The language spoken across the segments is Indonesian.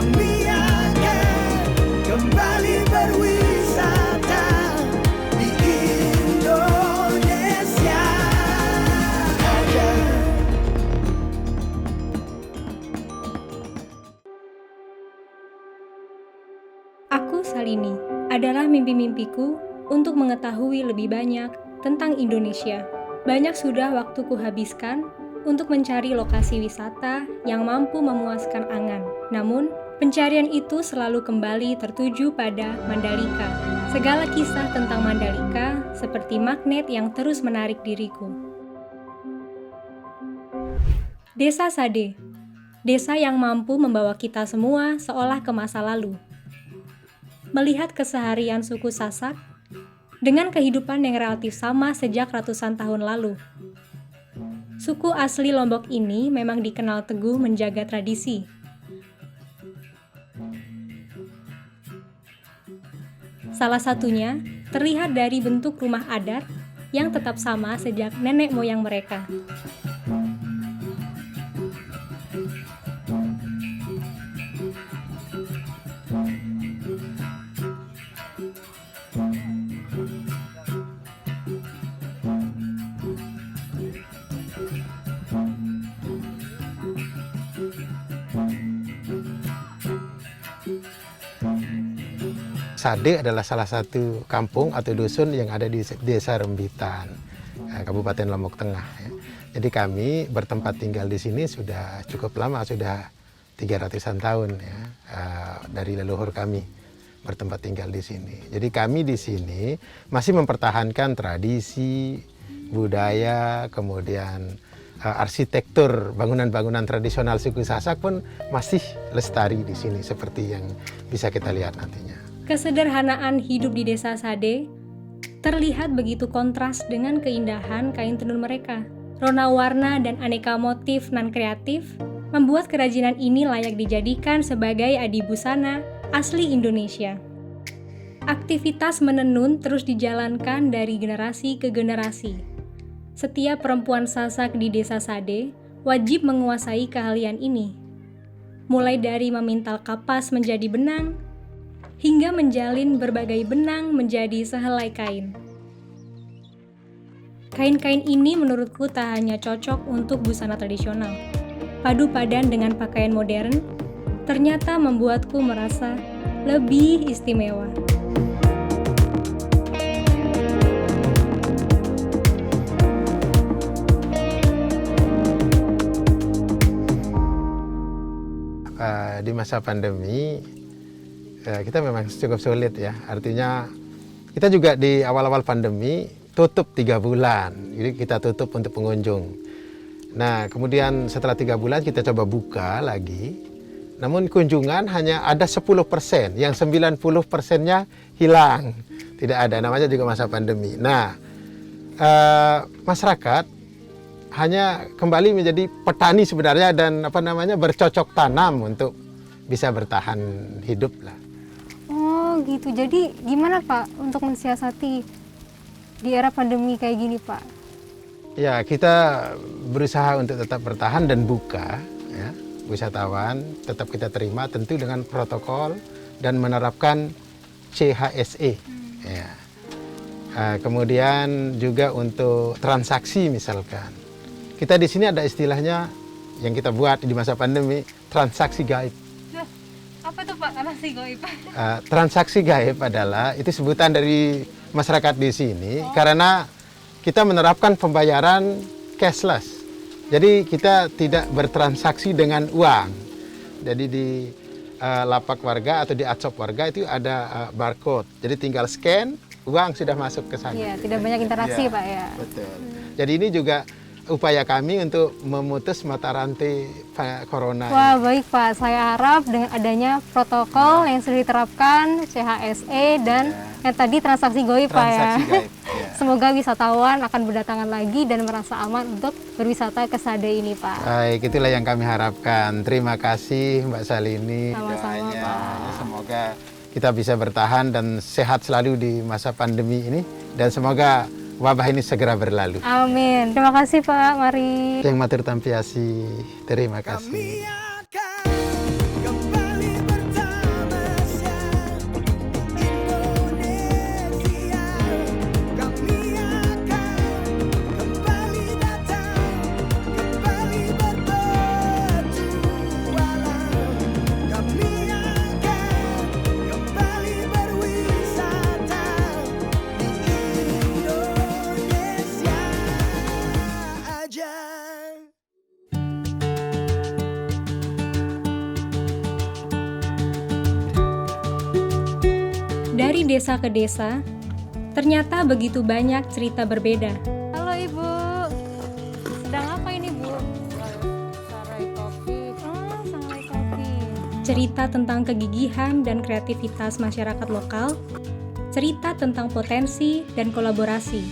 kami akan kembali berwisata di Indonesia aja. Aku Salini, adalah mimpi-mimpiku untuk mengetahui lebih banyak tentang Indonesia. Banyak sudah waktuku habiskan untuk mencari lokasi wisata yang mampu memuaskan angan. Namun, pencarian itu selalu kembali tertuju pada Mandalika. Segala kisah tentang Mandalika seperti magnet yang terus menarik diriku. Desa Sade, desa yang mampu membawa kita semua seolah ke masa lalu. Melihat keseharian suku Sasak dengan kehidupan yang relatif sama sejak ratusan tahun lalu. Suku asli Lombok ini memang dikenal teguh menjaga tradisi. Salah satunya terlihat dari bentuk rumah adat yang tetap sama sejak nenek moyang mereka. Sade adalah salah satu kampung atau dusun yang ada di Desa Rembitan, Kabupaten Lombok Tengah. Jadi kami bertempat tinggal di sini sudah cukup lama, sudah 300-an tahun ya, dari leluhur kami bertempat tinggal di sini. Jadi kami di sini masih mempertahankan tradisi, budaya, kemudian arsitektur bangunan-bangunan tradisional suku Sasak pun masih lestari di sini seperti yang bisa kita lihat nantinya. Kesederhanaan hidup di Desa Sade terlihat begitu kontras dengan keindahan kain tenun mereka. Rona warna dan aneka motif nan kreatif membuat kerajinan ini layak dijadikan sebagai adibusana asli Indonesia. Aktivitas menenun terus dijalankan dari generasi ke generasi. Setiap perempuan Sasak di Desa Sade wajib menguasai keahlian ini. Mulai dari memintal kapas menjadi benang, hingga menjalin berbagai benang menjadi sehelai kain. Kain-kain ini menurutku tak hanya cocok untuk busana tradisional. Padu padan dengan pakaian modern, ternyata membuatku merasa lebih istimewa. Di masa pandemi, kita memang cukup sulit ya. Artinya kita juga di awal-awal pandemi tutup 3 bulan. Jadi kita tutup untuk pengunjung. Nah kemudian setelah 3 bulan kita coba buka lagi. Namun kunjungan hanya ada 10%, yang 90%-nya hilang. Tidak ada, namanya juga masa pandemi. Nah masyarakat hanya kembali menjadi petani sebenarnya dan bercocok tanam untuk bisa bertahan hidup lah. Oh gitu, jadi gimana Pak untuk mensiasati di era pandemi kayak gini Pak? Ya kita berusaha untuk tetap bertahan dan buka ya. Wisatawan tetap kita terima tentu dengan protokol dan menerapkan CHSE ya. Kemudian juga untuk transaksi misalkan. Kita di sini ada istilahnya yang kita buat di masa pandemi, transaksi gaib. Apa tuh Pak transaksi gaib? Transaksi gaib adalah itu sebutan dari masyarakat di sini karena kita menerapkan pembayaran cashless. Jadi kita tidak bertransaksi dengan uang. Jadi di lapak warga atau di atshop warga itu ada barcode. Jadi tinggal scan, uang sudah masuk ke sana. Iya, tidak banyak interaksi ya, Pak ya. Betul. Jadi ini juga upaya kami untuk memutus mata rantai corona. Wah baik Pak, saya harap dengan adanya protokol yang sudah diterapkan, CHSE dan yang tadi transaksi gaib Pak ya. Gaib, ya. Semoga wisatawan akan berdatangan lagi dan merasa aman untuk berwisata ke Sade ini Pak. Baik, itulah yang kami harapkan. Terima kasih Mbak Salini. Sama-sama Pak. Semoga kita bisa bertahan dan sehat selalu di masa pandemi ini dan semoga wabah ini segera berlalu. Amin. Terima kasih Pak, mari. Yang matur tampiasi, terima kasih. Kami akan kembali Dari desa ke desa, ternyata begitu banyak cerita berbeda. Halo Ibu, sedang apa ini Bu? Sarai kopi. Oh, sarai kopi. Cerita tentang kegigihan dan kreativitas masyarakat lokal, cerita tentang potensi dan kolaborasi.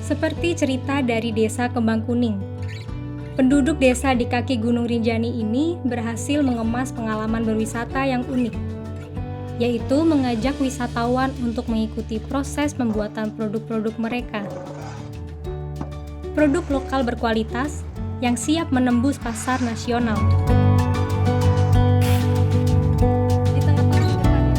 Seperti cerita dari desa Kembang Kuning. Penduduk desa di kaki Gunung Rinjani ini berhasil mengemas pengalaman berwisata yang unik, yaitu mengajak wisatawan untuk mengikuti proses pembuatan produk-produk mereka. Produk lokal berkualitas yang siap menembus pasar nasional. Di tengah-tengah depan ya.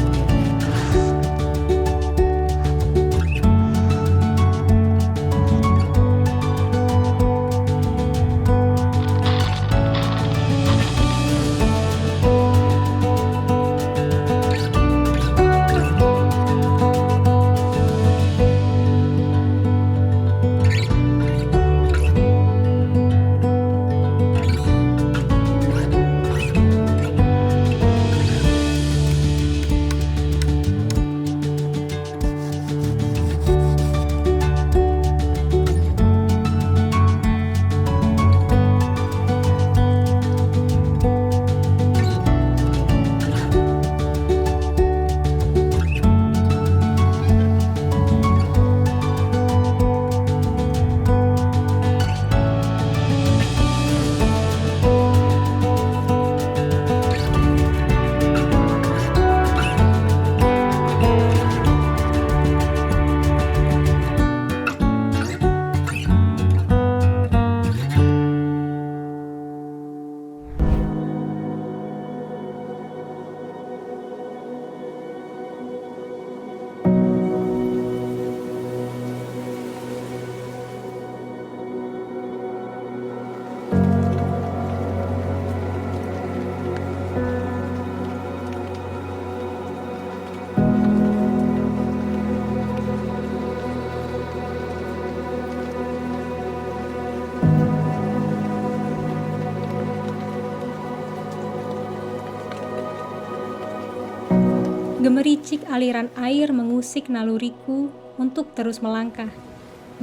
Gemericik aliran air mengusik naluriku untuk terus melangkah,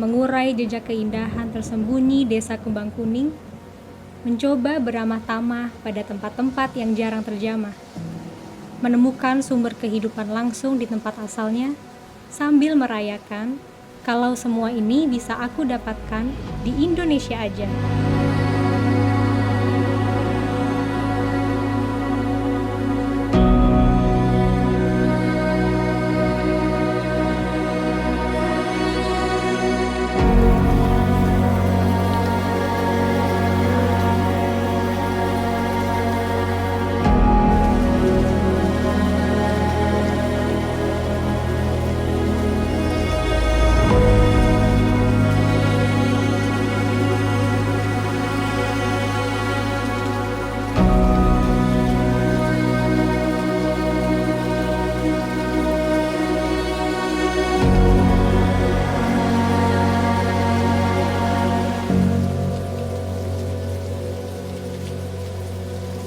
mengurai jejak keindahan tersembunyi desa Kembang Kuning, mencoba beramah tamah pada tempat-tempat yang jarang terjamah, menemukan sumber kehidupan langsung di tempat asalnya, sambil merayakan kalau semua ini bisa aku dapatkan di Indonesia aja.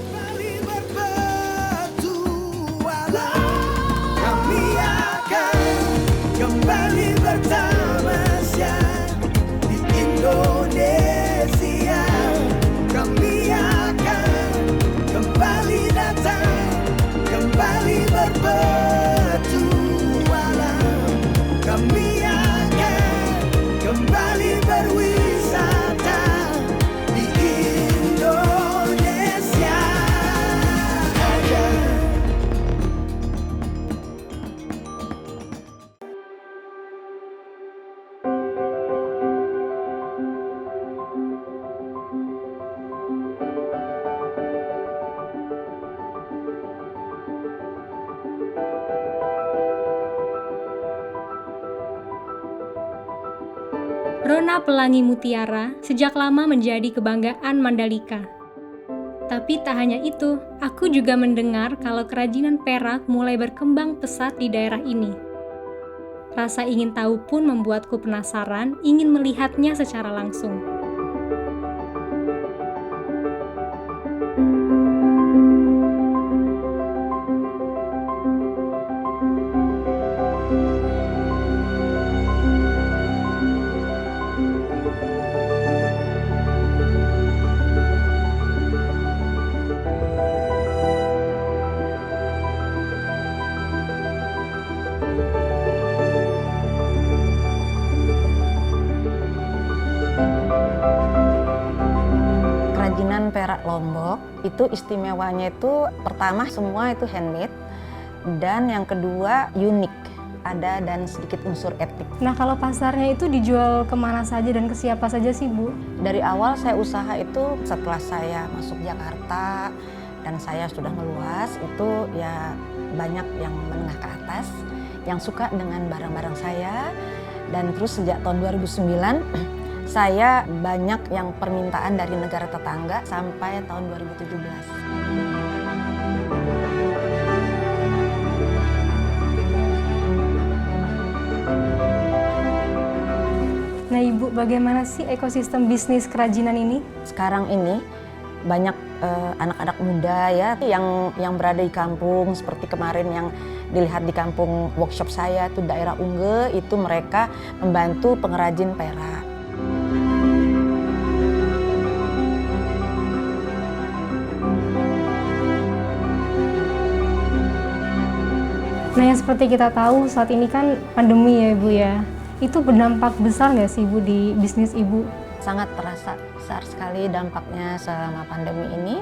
Kembali berpetualang, kami akan kembali bertamasya di Indonesia. Kami akan kembali datang, kembali berpetualang. Kami akan kembali berwisata di Indonesia aja. Rona Pelangi Mutiara sejak lama menjadi kebanggaan Mandalika. Tapi tak hanya itu, aku juga mendengar kalau kerajinan perak mulai berkembang pesat di daerah ini. Rasa ingin tahu pun membuatku penasaran ingin melihatnya secara langsung. Lombok itu istimewanya itu pertama semua itu handmade dan yang kedua unik, ada dan sedikit unsur etik. Nah, kalau pasarnya itu dijual kemana saja dan ke siapa saja sih, Bu? Dari awal saya usaha itu setelah saya masuk Jakarta dan saya sudah meluas, itu ya banyak yang menengah ke atas yang suka dengan barang-barang saya. Dan terus sejak tahun 2009 saya banyak yang permintaan dari negara tetangga sampai tahun 2017. Nah, Ibu, bagaimana sih ekosistem bisnis kerajinan ini? Sekarang ini banyak anak-anak muda ya yang berada di kampung, seperti kemarin yang dilihat di kampung workshop saya itu daerah Ungge, itu mereka membantu pengrajin perak. Nah, yang seperti kita tahu saat ini kan pandemi ya, Ibu ya. Itu berdampak besar nggak sih, Ibu, di bisnis Ibu? Sangat terasa besar sekali dampaknya selama pandemi ini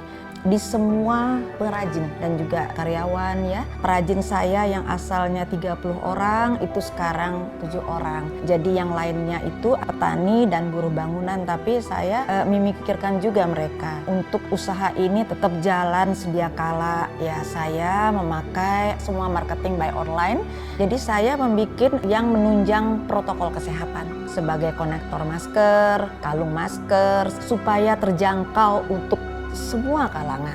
di semua pengrajin dan juga karyawan ya. Perajin saya yang asalnya 30 orang itu sekarang 7 orang. Jadi yang lainnya itu petani dan buruh bangunan, tapi saya memikirkan juga mereka untuk usaha ini tetap jalan sedia kala ya. Saya memakai semua marketing by online. Jadi saya membuat yang menunjang protokol kesehatan sebagai konektor masker, kalung masker supaya terjangkau untuk semua kalangan.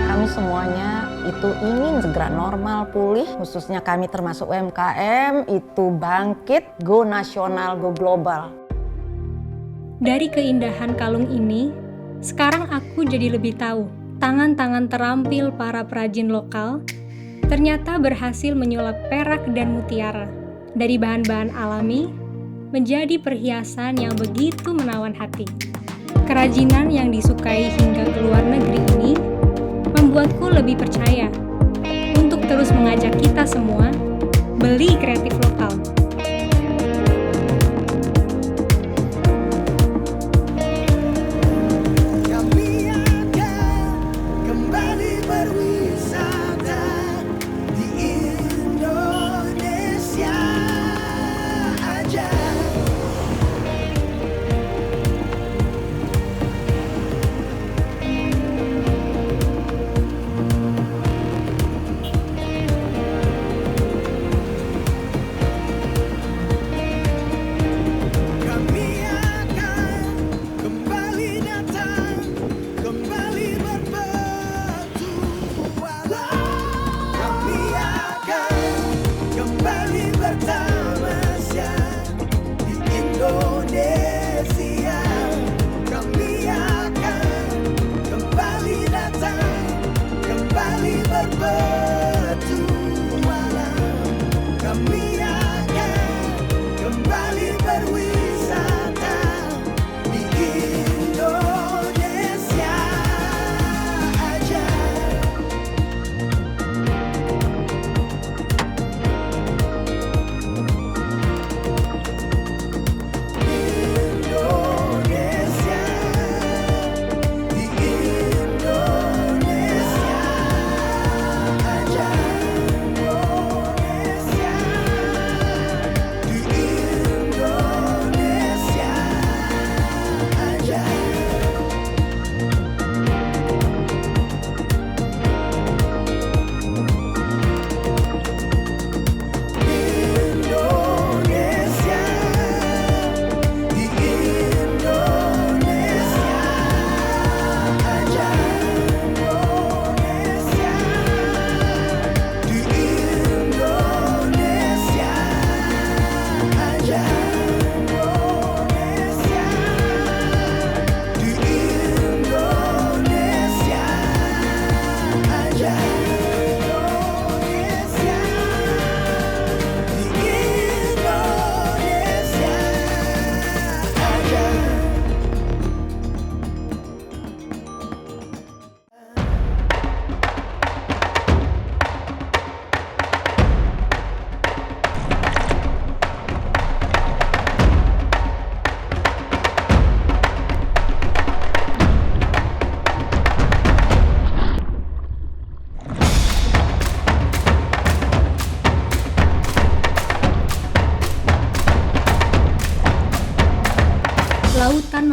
Kami semuanya itu ingin segera normal pulih, khususnya kami termasuk UMKM itu bangkit, go nasional, go global. Dari keindahan kalung ini, sekarang aku jadi lebih tahu tangan-tangan terampil para perajin lokal ternyata berhasil menyulap perak dan mutiara dari bahan-bahan alami menjadi perhiasan yang begitu menawan hati. Kerajinan yang disukai hingga ke luar negeri ini membuatku lebih percaya untuk terus mengajak kita semua beli kreatif lokal. Kami akan kembali berwisata di Indonesia aja.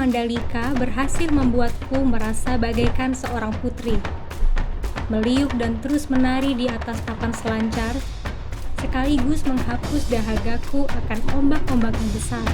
Mandalika berhasil membuatku merasa bagaikan seorang putri. Meliuk dan terus menari di atas papan selancar, sekaligus menghapus dahagaku akan ombak-ombak yang besar.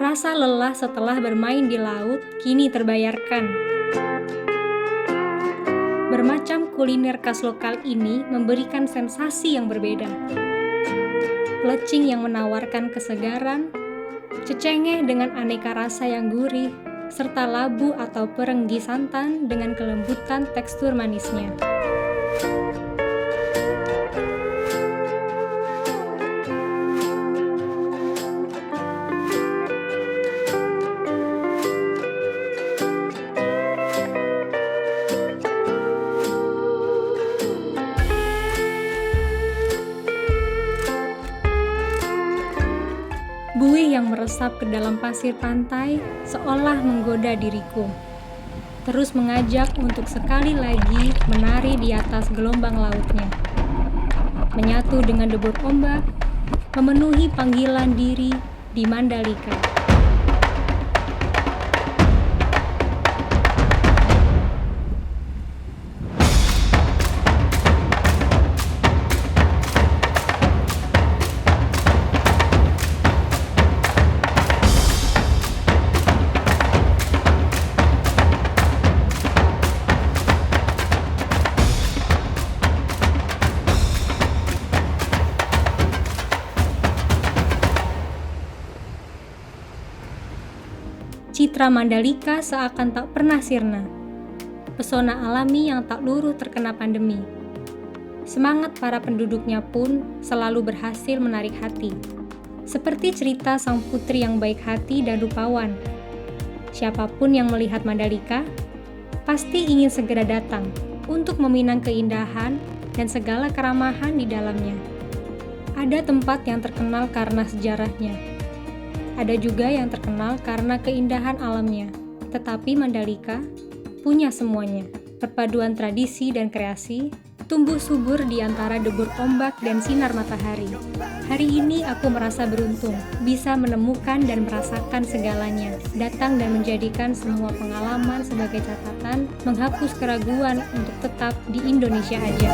Rasa lelah setelah bermain di laut kini terbayarkan. Bermacam kuliner khas lokal ini memberikan sensasi yang berbeda. Plecing yang menawarkan kesegaran, cecengeh dengan aneka rasa yang gurih, serta labu atau perenggi santan dengan kelembutan tekstur manisnya. Buih yang meresap ke dalam pasir pantai seolah menggoda diriku. Terus mengajak untuk sekali lagi menari di atas gelombang lautnya. Menyatu dengan debur ombak, memenuhi panggilan diri di Mandalika. Citra Mandalika seakan tak pernah sirna. Pesona alami yang tak luruh terkena pandemi. Semangat para penduduknya pun selalu berhasil menarik hati. Seperti cerita sang putri yang baik hati dan rupawan. Siapapun yang melihat Mandalika, pasti ingin segera datang untuk meminang keindahan dan segala keramahan di dalamnya. Ada tempat yang terkenal karena sejarahnya. Ada juga yang terkenal karena keindahan alamnya, tetapi Mandalika punya semuanya. Perpaduan tradisi dan kreasi, tumbuh subur di antara debur ombak dan sinar matahari. Hari ini aku merasa beruntung, bisa menemukan dan merasakan segalanya, datang dan menjadikan semua pengalaman sebagai catatan, menghapus keraguan untuk tetap di Indonesia aja.